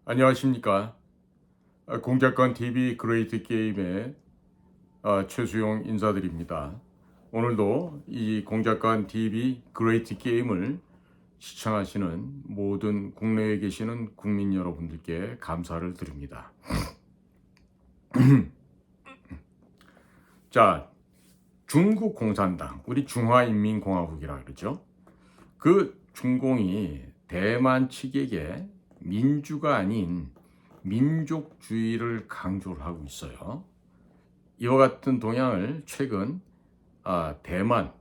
안녕하십니까. 공작관 TV 그레이트 게임의 최수용 인사드립니다. 오늘도 이 공작관 TV 그레이트 게임을 시청하시는 모든 국내에 계시는 국민 여러분들께 감사를 드립니다. 자, 중국 공산당, 우리 중화인민공화국이라 그러죠. 그 중공이 대만 측에게 민주가 아닌 민족주의를 강조를 하고 있어요. 이와 같은 동향을 최근 대만,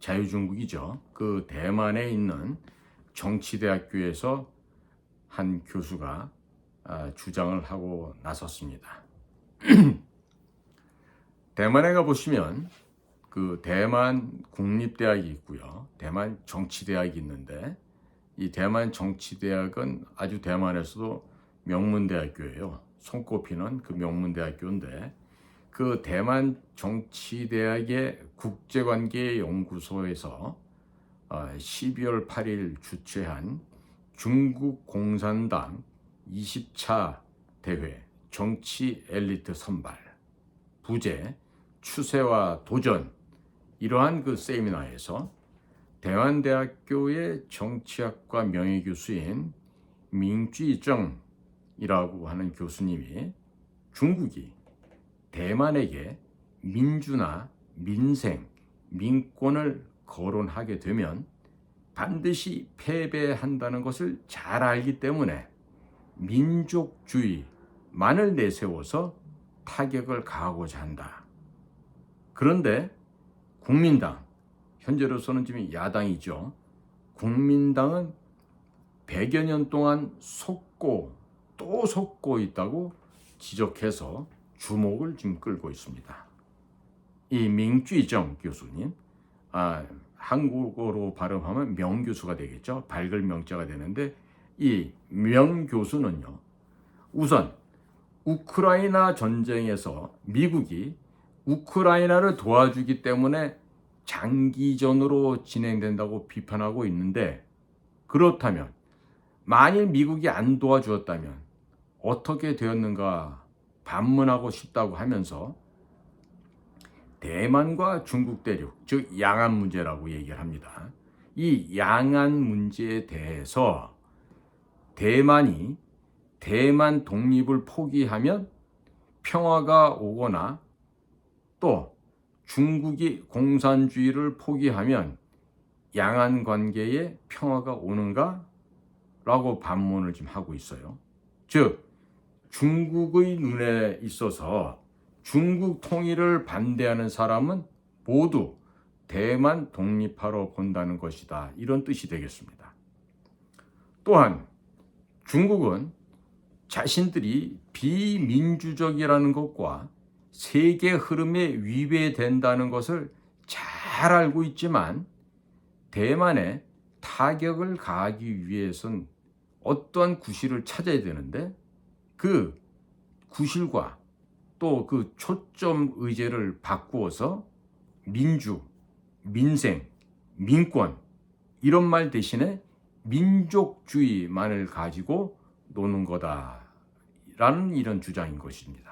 자유중국이죠. 그 대만에 있는 정치대학교에서 한 교수가 주장을 하고 나섰습니다. 대만에 가보시면 그 대만 국립대학이 있고요. 대만 정치대학이 있는데 이 대만 정치대학은 아주 대만에서도 명문대학교예요. 손꼽히는 그 명문대학교인데 그 대만 정치대학의 국제관계연구소에서 12월 8일 주최한 중국 공산당 20차 대회 정치 엘리트 선발 부재 추세와 도전 이러한 그 세미나에서 대만대학교의 정치학과 명예교수인 민쥐정이라고 하는 교수님이 중국이 대만에게 민주나 민생, 민권을 거론하게 되면 반드시 패배한다는 것을 잘 알기 때문에 민족주의만을 내세워서 타격을 가하고자 한다. 그런데 국민당, 현재로서는 지금 야당이죠. 국민당은 100여 년 동안 속고 또 속고 있다고 지적해서 주목을 지금 끌고 있습니다. 이 민쥐정 교수님, 한국어로 발음하면 명교수가 되겠죠. 밝을 명자가 되는데 이 명교수는요. 우선 우크라이나 전쟁에서 미국이 우크라이나를 도와주기 때문에 장기전으로 진행된다고 비판하고 있는데 그렇다면 만일 미국이 안 도와주었다면 어떻게 되었는가 반문하고 싶다고 하면서 대만과 중국 대륙, 즉 양안 문제라고 얘기를 합니다. 이 양안 문제에 대해서 대만이 대만 독립을 포기하면 평화가 오거나 또 중국이 공산주의를 포기하면 양안 관계에 평화가 오는가? 라고 반문을 지금 하고 있어요. 즉 중국의 눈에 있어서 중국 통일을 반대하는 사람은 모두 대만 독립하러 본다는 것이다. 이런 뜻이 되겠습니다. 또한 중국은 자신들이 비민주적이라는 것과 세계 흐름에 위배된다는 것을 잘 알고 있지만 대만에 타격을 가하기 위해선 어떠한 구실을 찾아야 되는데 그 구실과 또 그 초점 의제를 바꾸어서 민주, 민생, 민권 이런 말 대신에 민족주의만을 가지고 노는 거다라는 이런 주장인 것입니다.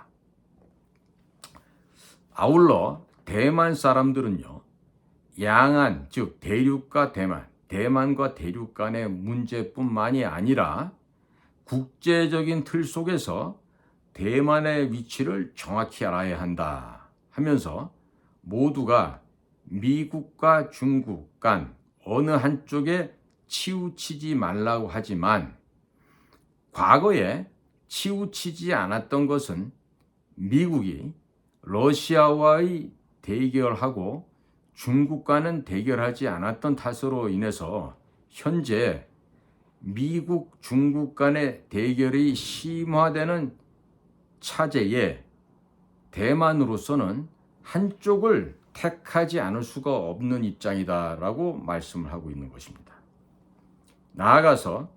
아울러 대만 사람들은요. 양안, 즉 대륙과 대만, 대만과 대륙 간의 문제뿐만이 아니라 국제적인 틀 속에서 대만의 위치를 정확히 알아야 한다 하면서 모두가 미국과 중국 간 어느 한쪽에 치우치지 말라고 하지만 과거에 치우치지 않았던 것은 미국이 러시아와의 대결하고 중국과는 대결하지 않았던 탓으로 인해서 현재 미국, 중국 간의 대결이 심화되는 차제에 대만으로서는 한쪽을 택하지 않을 수가 없는 입장이다라고 말씀을 하고 있는 것입니다. 나아가서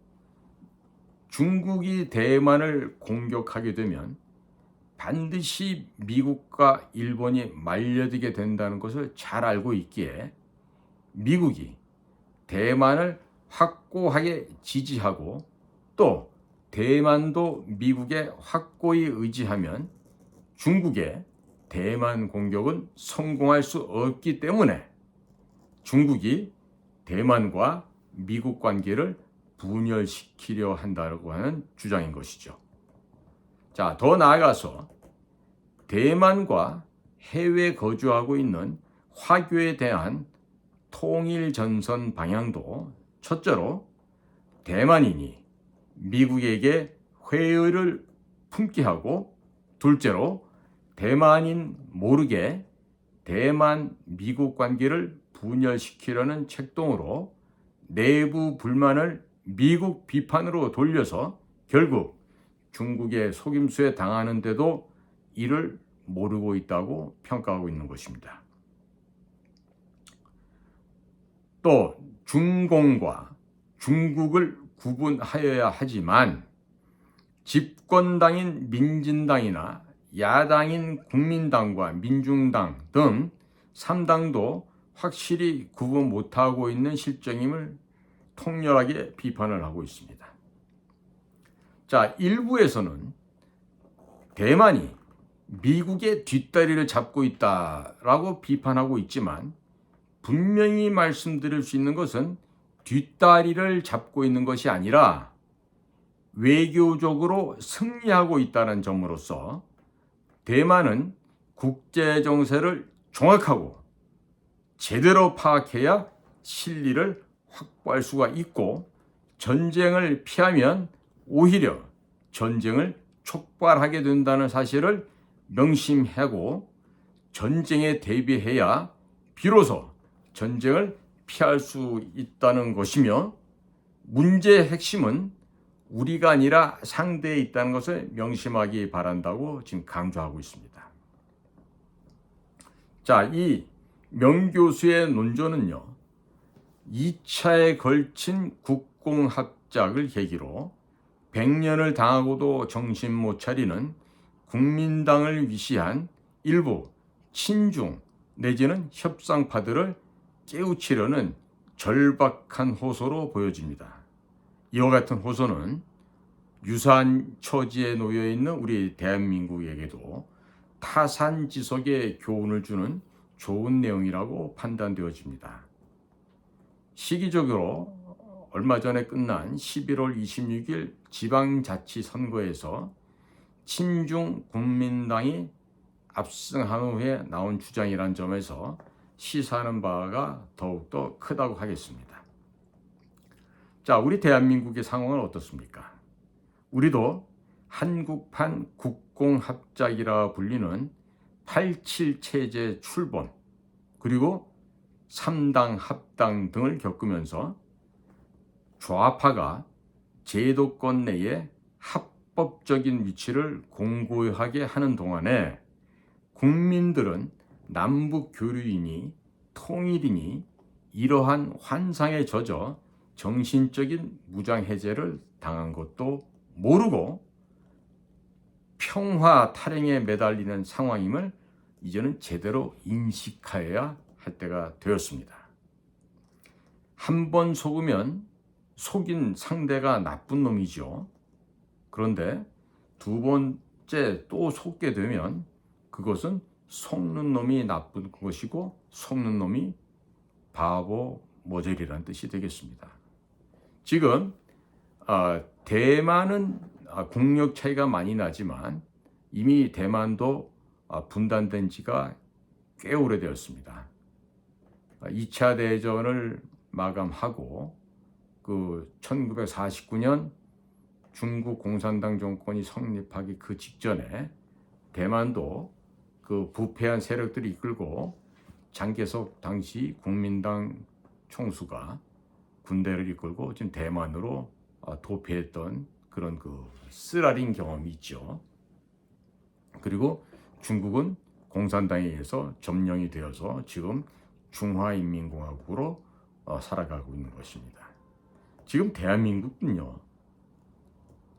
중국이 대만을 공격하게 되면 반드시 미국과 일본이 말려들게 된다는 것을 잘 알고 있기에 미국이 대만을 확고하게 지지하고 또 대만도 미국에 확고히 의지하면 중국의 대만 공격은 성공할 수 없기 때문에 중국이 대만과 미국 관계를 분열시키려 한다고 하는 주장인 것이죠. 자, 더 나아가서 대만과 해외에 거주하고 있는 화교에 대한 통일 전선 방향도 첫째로 대만인이 미국에게 회의를 품게 하고, 둘째로 대만인 모르게 대만 미국 관계를 분열시키려는 책동으로 내부 불만을 미국 비판으로 돌려서 결국 중국의 속임수에 당하는데도 이를 모르고 있다고 평가하고 있는 것입니다. 또 중공과 중국을 구분하여야 하지만 집권당인 민진당이나 야당인 국민당과 민중당 등 3당도 확실히 구분 못하고 있는 실정임을 통렬하게 비판을 하고 있습니다. 자, 일부에서는 대만이 미국의 뒷다리를 잡고 있다라고 비판하고 있지만 분명히 말씀드릴 수 있는 것은 뒷다리를 잡고 있는 것이 아니라 외교적으로 승리하고 있다는 점으로서 대만은 국제 정세를 정확하고 제대로 파악해야 실리를 확보할 수가 있고, 전쟁을 피하면 오히려 전쟁을 촉발하게 된다는 사실을 명심하고 전쟁에 대비해야 비로소 전쟁을 피할 수 있다는 것이며, 문제의 핵심은 우리가 아니라 상대에 있다는 것을 명심하기 바란다고 지금 강조하고 있습니다. 자, 이 명교수의 논조는요, 2차에 걸친 국공합작을 계기로 100년을 당하고도 정신 못 차리는 국민당을 위시한 일부 친중 내지는 협상파들을 깨우치려는 절박한 호소로 보여집니다. 이와 같은 호소는 유사한 처지에 놓여 있는 우리 대한민국에게도 타산지석의 교훈을 주는 좋은 내용이라고 판단되어집니다. 시기적으로 얼마 전에 끝난 11월 26일 지방자치선거에서 친중 국민당이 압승한 후에 나온 주장이란 점에서 시사하는 바가 더욱더 크다고 하겠습니다. 자, 우리 대한민국의 상황은 어떻습니까? 우리도 한국판 국공합작이라 불리는 87 체제 출범, 그리고 3당 합당 등을 겪으면서 좌파가 제도권 내에 합법적인 위치를 공고하게 하는 동안에 국민들은 남북 교류이니 통일이니 이러한 환상에 젖어 정신적인 무장해제를 당한 것도 모르고 평화 탈행에 매달리는 상황임을 이제는 제대로 인식하여야 할 때가 되었습니다. 한 번 속으면 속인 상대가 나쁜 놈이죠. 그런데 두 번째 또 속게 되면 그것은 속는 놈이 나쁜 것이고 속는 놈이 바보 모젤이라는 뜻이 되겠습니다. 지금 대만은 국력 차이가 많이 나지만 이미 대만도 분단된 지가 꽤 오래되었습니다. 2차 대전을 마감하고 그 1949년 중국 공산당 정권이 성립하기 그 직전에 대만도 그 부패한 세력들이 이끌고 장개석 당시 국민당 총수가 군대를 이끌고 지금 대만으로 도피했던 그런 그 쓰라린 경험이 있죠. 그리고 중국은 공산당에 의해서 점령이 되어서 지금 중화인민공화국으로 살아가고 있는 것입니다. 지금 대한민국은요,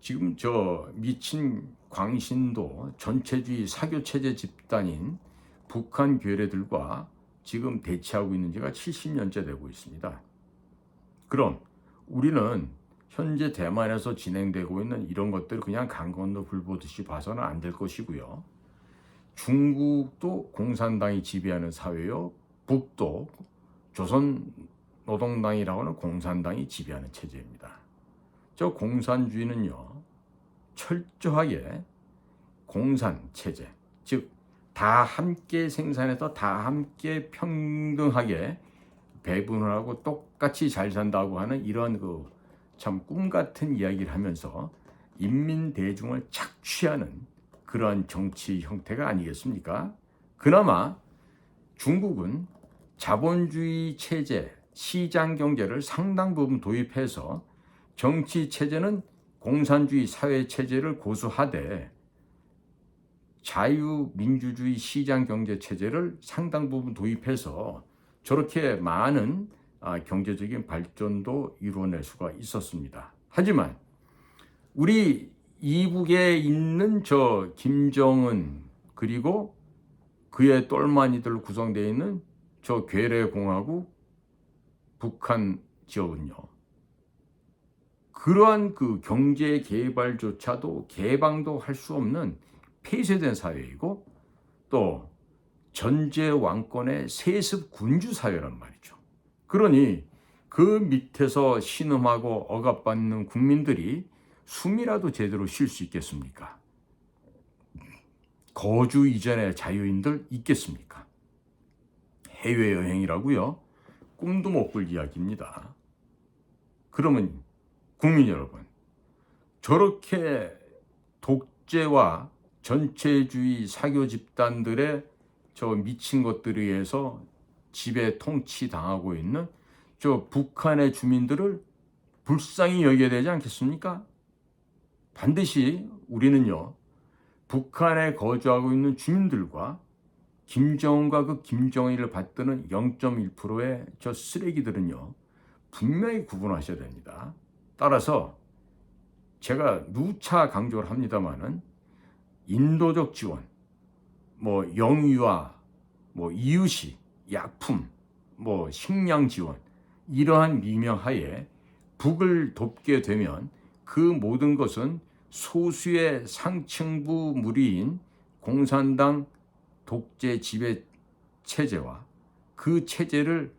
지금 저 미친 광신도 전체주의 사교체제 집단인 북한 괴뢰들과 지금 대치하고 있는 지가 70년째 되고 있습니다. 그럼 우리는 현재 대만에서 진행되고 있는 이런 것들을 그냥 강 건너 불 보듯이 봐서는 안 될 것이고요. 중국도 공산당이 지배하는 사회요. 북도 조선 노동당이라고 하는 공산당이 지배하는 체제입니다. 저 공산주의는요, 철저하게 공산 체제, 즉 다 함께 생산해서 다 함께 평등하게 배분을 하고 똑같이 잘 산다고 하는 이런 참 꿈 같은 이야기를 하면서 인민 대중을 착취하는 그러한 정치 형태가 아니겠습니까? 그나마 중국은 자본주의 체제, 시장 경제를 상당 부분 도입해서 정치 체제는 공산주의 사회 체제를 고수하되 자유민주주의 시장 경제 체제를 상당 부분 도입해서 저렇게 많은 경제적인 발전도 이루어낼 수가 있었습니다. 하지만 우리 이북에 있는 저 김정은 그리고 그의 똘마니들로 구성되어 있는 저 괴뢰공화국 북한 지역은요, 그러한 그 경제 개발조차도 개방도 할 수 없는 폐쇄된 사회이고 또 전제 왕권의 세습 군주 사회란 말이죠. 그러니 그 밑에서 신음하고 억압받는 국민들이 숨이라도 제대로 쉴 수 있겠습니까? 거주 이전의 자유인들 있겠습니까? 해외여행이라고요? 꿈도 못 꿀 이야기입니다. 그러면 국민 여러분, 저렇게 독재와 전체주의 사교 집단들의 저 미친 것들에 의해서 지배 통치당하고 있는 저 북한의 주민들을 불쌍히 여겨야 되지 않겠습니까? 반드시 우리는요, 북한에 거주하고 있는 주민들과 김정은과 그 김정일을 받드는 0.1%의 저 쓰레기들은요, 분명히 구분하셔야 됩니다. 따라서 제가 누차 강조를 합니다마는 인도적 지원, 영유아, 이유식, 약품, 식량 지원, 이러한 미명하에 북을 돕게 되면 그 모든 것은 소수의 상층부 무리인 공산당 독재 지배 체제와 그 체제를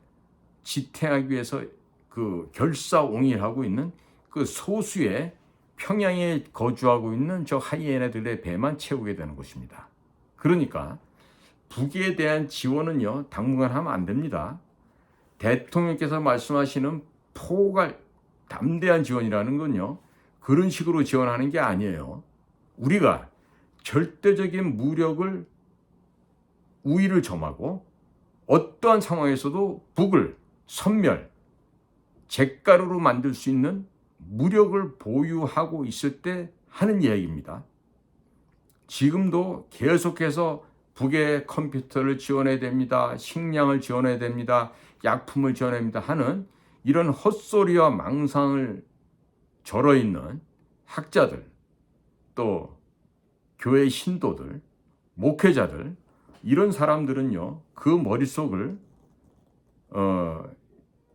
지탱하기 위해서 그 결사옹일하고 있는 그 소수의 평양에 거주하고 있는 저 하이에나들의 배만 채우게 되는 것입니다. 그러니까 북에 대한 지원은요, 당분간 하면 안 됩니다. 대통령께서 말씀하시는 포괄 담대한 지원이라는 건요, 그런 식으로 지원하는 게 아니에요. 우리가 절대적인 무력을 우위를 점하고 어떠한 상황에서도 북을 섬멸, 잿가루로 만들 수 있는 무력을 보유하고 있을 때 하는 이야기입니다. 지금도 계속해서 북의 컴퓨터를 지원해야 됩니다. 식량을 지원해야 됩니다. 약품을 지원해야 됩니다. 하는 이런 헛소리와 망상을 절어있는 학자들, 또 교회 신도들, 목회자들, 이런 사람들은요, 그 머릿속을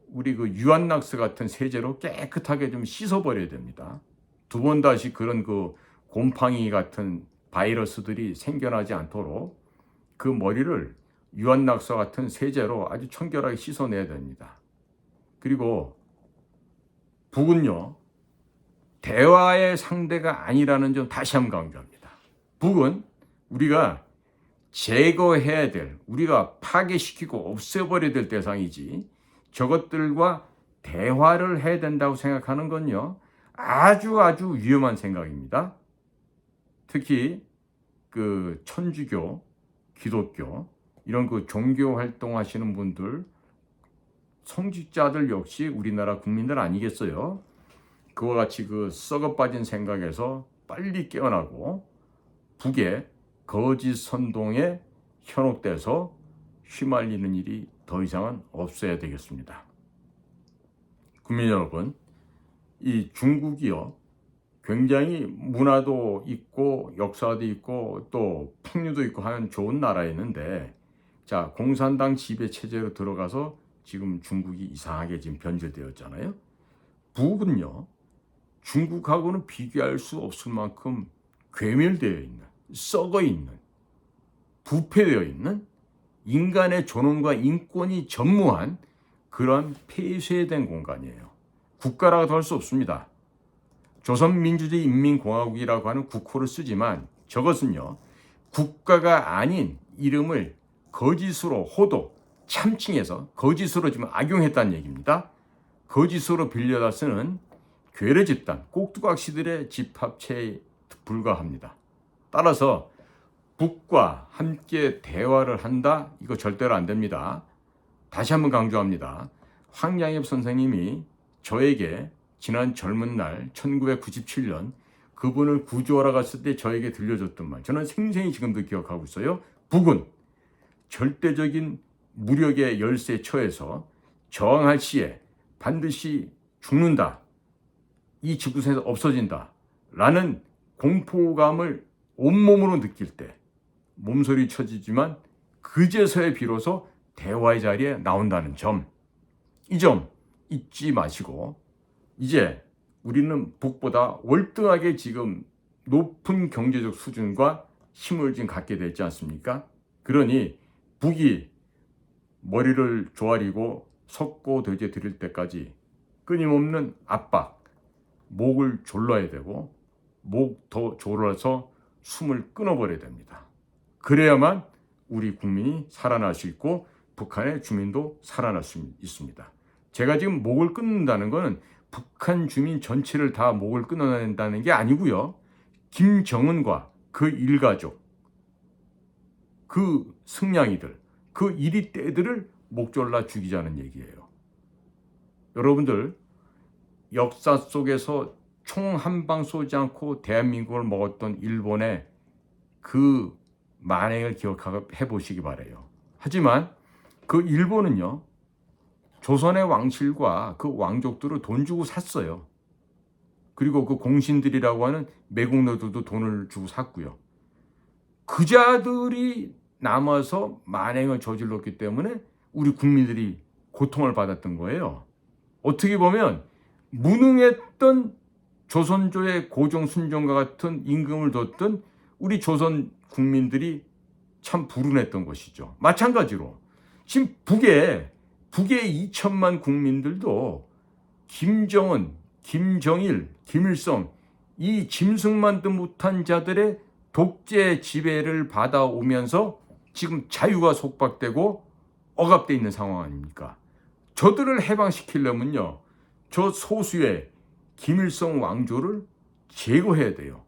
우리 그 유한낙스 같은 세제로 깨끗하게 좀 씻어버려야 됩니다. 두 번 다시 그런 그 곰팡이 같은 바이러스들이 생겨나지 않도록 그 머리를 유한낙스 같은 세제로 아주 청결하게 씻어내야 됩니다. 그리고 북은요, 대화의 상대가 아니라는 점 다시 한번 강조합니다. 북은 우리가 제거해야 될, 우리가 파괴시키고 없애버려야 될 대상이지, 저것들과 대화를 해야 된다고 생각하는 건요, 아주 위험한 생각입니다. 특히 그 천주교, 기독교, 이런 그 종교 활동하시는 분들, 성직자들 역시 우리나라 국민들 아니겠어요? 그와 같이 그 썩어 빠진 생각에서 빨리 깨어나고 북의 거짓 선동에 현혹돼서 휘말리는 일이 더 이상은 없어야 되겠습니다. 국민 여러분, 이 중국이요, 굉장히 문화도 있고 역사도 있고 또 풍류도 있고 하는 좋은 나라였는데, 자, 공산당 지배 체제로 들어가서 지금 중국이 이상하게 지금 변질되었잖아요. 북은요, 중국하고는 비교할 수 없을 만큼 괴멸되어 있는, 썩어 있는, 부패되어 있는 인간의 존엄과 인권이 전무한 그런 폐쇄된 공간이에요. 국가라고도 할 수 없습니다. 조선민주주의 인민공화국이라고 하는 국호를 쓰지만 저것은요, 국가가 아닌 이름을 거짓으로 호도, 참칭해서 거짓으로 지금 악용했다는 얘기입니다. 거짓으로 빌려다 쓰는 괴뢰 집단, 꼭두각시들의 집합체에 불과합니다. 따라서 북과 함께 대화를 한다? 이거 절대로 안 됩니다. 다시 한번 강조합니다. 황양엽 선생님이 저에게 지난 젊은 날 1997년 그분을 구조하러 갔을 때 저에게 들려줬던 말, 저는 생생히 지금도 기억하고 있어요. 북은 절대적인 무력의 열세에 처해서 저항할 시에 반드시 죽는다, 이 지구상에서 없어진다 라는 공포감을 온몸으로 느낄 때 몸소리 쳐지지만 그제서야 비로소 대화의 자리에 나온다는 점, 이 점 잊지 마시고, 이제 우리는 북보다 월등하게 지금 높은 경제적 수준과 힘을 지금 갖게 됐지 않습니까? 그러니 북이 머리를 조아리고 석고돼지 드릴 때까지 끊임없는 압박, 목을 졸라야 되고 목 더 졸라서 숨을 끊어버려야 됩니다. 그래야만 우리 국민이 살아날 수 있고 북한의 주민도 살아날 수 있습니다. 제가 지금 목을 끊는다는 것은 북한 주민 전체를 다 목을 끊어낸다는 게 아니고요. 김정은과 그 일가족, 그 승냥이들, 그 이리떼들을 목 졸라 죽이자는 얘기예요. 여러분들, 역사 속에서 총 한 방 쏘지 않고 대한민국을 먹었던 일본의 그 만행을 기억해 보시기 바라요. 하지만 그 일본은요, 조선의 왕실과 그 왕족들을 돈 주고 샀어요. 그리고 그 공신들이라고 하는 매국노들도 돈을 주고 샀고요. 그자들이 남아서 만행을 저질렀기 때문에 우리 국민들이 고통을 받았던 거예요. 어떻게 보면 무능했던 조선조의 고종 순종과 같은 임금을 뒀던 우리 조선 국민들이 참 불운했던 것이죠. 마찬가지로 지금 북의 2천만 국민들도 김정은, 김정일, 김일성, 이 짐승만도 못한 자들의 독재 지배를 받아오면서 지금 자유가 속박되고 억압돼 있는 상황 아닙니까? 저들을 해방시키려면요, 저 소수의 김일성 왕조를 제거해야 돼요.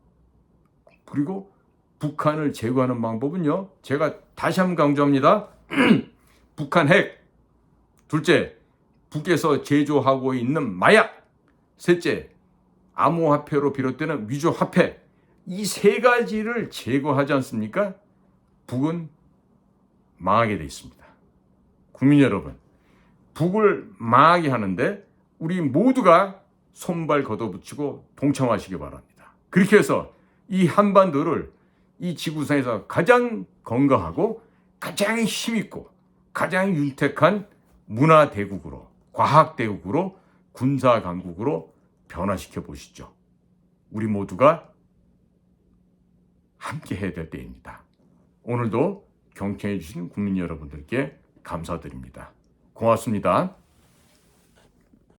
그리고 북한을 제거하는 방법은요, 제가 다시 한번 강조합니다. 북한 핵. 둘째, 북에서 제조하고 있는 마약. 셋째, 암호화폐로 비롯되는 위조화폐. 이 세 가지를 제거하지 않습니까? 북은 망하게 돼 있습니다. 국민 여러분, 북을 망하게 하는데 우리 모두가 손발 걷어붙이고 동참하시기 바랍니다. 그렇게 해서 이 한반도를 이 지구상에서 가장 건강하고 가장 힘있고 가장 윤택한 문화대국으로, 과학대국으로, 군사강국으로 변화시켜 보시죠. 우리 모두가 함께 해야 될 때입니다. 오늘도 경청해 주신 국민 여러분들께 감사드립니다. 고맙습니다.